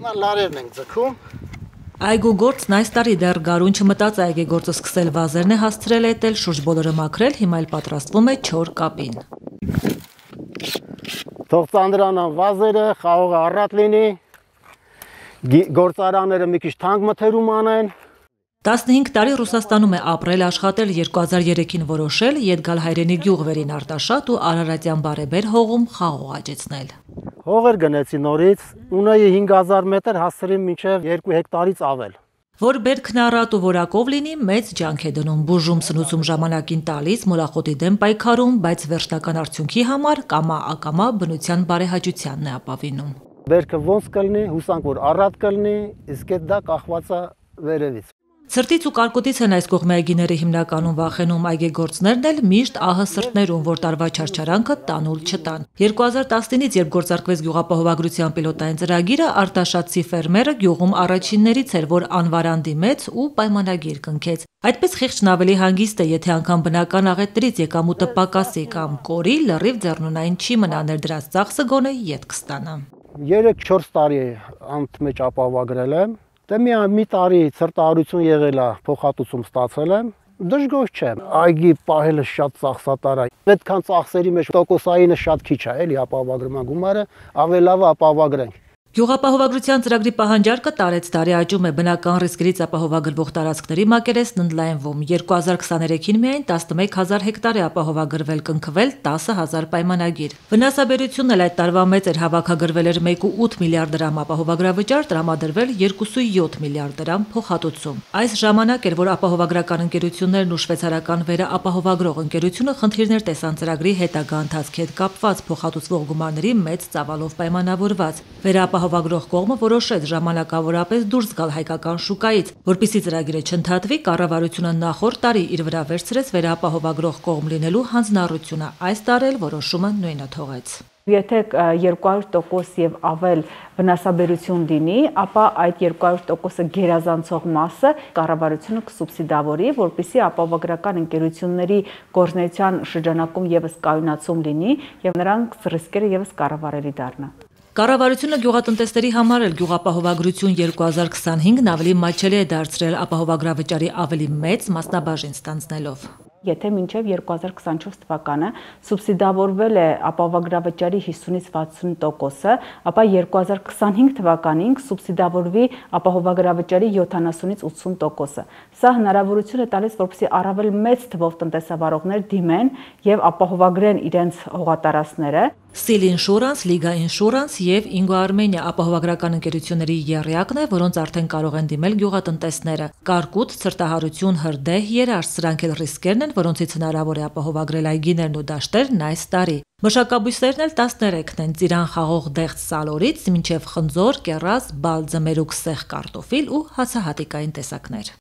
Հիմա լարերն ենք ձգում։ Այգուգործն այս տարի դեռ գարուն չմտած այգեգործը սկսել վազերն է հասցրել էտել, շուրջ բոլորը մաքրել, հիմա էլ պատրաստվում է չոր կապին։ Թող ծանրանան վազերը, խաղողը առատ լինի, գործարանները մի քիչ թանկ մթերում անեն։ 15 տարի Ռուսաստանում է ապրել, աշխատել, 2003-ին որոշել ետ գալ հայրենի գյուղ Վերին Արտաշատ ու Արարատյան Բարեբեր հողում խաղող աճեցնել։ Հողեր գնեցի նորից, ունեի 5000 մետր, հասցրի մինչև 2 հեկտարից ավել։ Որ բերքն առատ ու որակով լինի, մեծ ջանք է դնում, բուժում սնուցում ժամանակին տալիս, մոլախոտի դեմ պայքարում, բայց վերջնական արդյունքի համար կամա-ակամա բնության բարեհաճությանն է ապավինում։ Բերքը ոնց կլինի, հուսանք որ առատ կլինի, իսկ այդ դա կախված է վերևից։ Սրտից ու կարկուտից են այս կողմի այգիները հիմնականում վախենում, այգեգործներն էլ միշտ ահը սրտներում, որ տարվա չարչարանքը տանուլ չտան։ 2019-ից, երբ գործարկվեց գյուղապահովագրության պիլոտային ծրագիրը, արտաշատցի ֆերմերը գյուղում առաջիններից էր, որ անվարանդի մեծ ու պայմանագիր կնքեց։ Այդպես խիղճն ավելի հանգիստ է, եթե անգամ բնական աղետներից եկամուտը պակասի կամ կորի, լրիվ ձեռնունային չի մնա, ներդրած ծախսը գոնե ետ կստանա։ 3-4 տարի անընդմեջ ապահովագրել եմ։ Դե մի տարի ցրտահարություն եղել է, փոխհատուցում ստացել եմ, դժգոհ չեմ։ Այգի պահելը շատ ծախսատար է։ Այդքան ծախսերի մեջ տոկոսայինը շատ քիչ է, էլի ապահովագրման գումարը, ավելի լավ է ապահովագրենք։ Գյուղապահովագրության ծրագրի պահանջարկը տարեցտարի աճում է, բնական ռիսկերից ապահովագրվող տարածքների մակերեսն ընդլայնվում։ 2023-ին միայն 11000 հեկտար է ապահովագրվել, կնքվել 10000 պայմանագիր։ Վնասաբերությունն էլ այդ տարվա մեծ էր, հավաքագրվել էր 1.8 միլիարդ դրամ ապահովագրավճար, տրամադրվել 2.7 միլիարդ դրամ փոխհատուցում։ Այս ժամանակ էր, որ ապահովագրական ընկերություններն ու շվեյցարական վերաապահովագրող ընկերությունը խնդիրներ տեսան ծրագրի հետագա ընթացքի հետ կապված, փոխհատուցվող գումարների մեծ ծավալով պայմանավորված։ Վերաապահովագրող կողմը որոշեց ժամանակավորապես դուրս գալ հայկական շուկայից, որպեսզի ծրագիրը չընդհատվի, կառավարությունը նախորդ տարի իր վրա վերցրեց վերաապահովագրող կողմ լինելու հանձնառությունը, այս տարի էլ որոշումը նույնը թողեց։ Եթե 200% եւ ավել վնասաբերություն լինի, ապա այդ 200%-ը գերազանցող մասը կառավարությունը կսուբսիդավորի, որպեսզի ապահովագրական ընկերությունների գործունեության շրջանակում եւս կայունացում լինի եւ նրանց ռիսկերը եւս կառավարելի դառնա։ Կառավարությունը գյուղատնտեսների համար էլ գյուղապահովագրություն 2025-ն ավելի մատչելի է դարձրել ապահովագրավճարի ավելի մեծ մասնաբաժին ստանձնելով։ Եթե մինչև 2024 թվականը սուբսիդավորվել է ապահովագրավճարի 50-ից 60%-ը, ապա 2025 թվականին սուբսիդավորվի ապահովագրավճարի 70-ից 80%-ը։ Սա հնարավորություն է տալիս, որպեսզի առավել մեծ թվով տնտեսավարողներ դիմեն եւ ապահովագրեն իրենց հողատարածքները։ Սիլ Ինշուրանս, Լիգա Ինշուրանս եւ Ինգո Արմենիա ապահովագրական ընկերությունների եռյակն է, որոնց արդեն կարող են դիմել գյուղատնտեսները։ Կարկուտ, ցրտահարություն, հրդեհ, երաշտ, սրանք էլ ռիսկերն են, որոնցից հնարավոր է ապահովագրել այգիներն ու դաշտերն այս տարի։ Մշակաբույսերն էլ 13-ն են՝ ծիրան, խաղող, դեղց, սալորից մինչև խնձոր, կեռազ, բալ, ձմերուկ, սեխ, կարտոֆիլ ու հացահատիկային տեսակներ։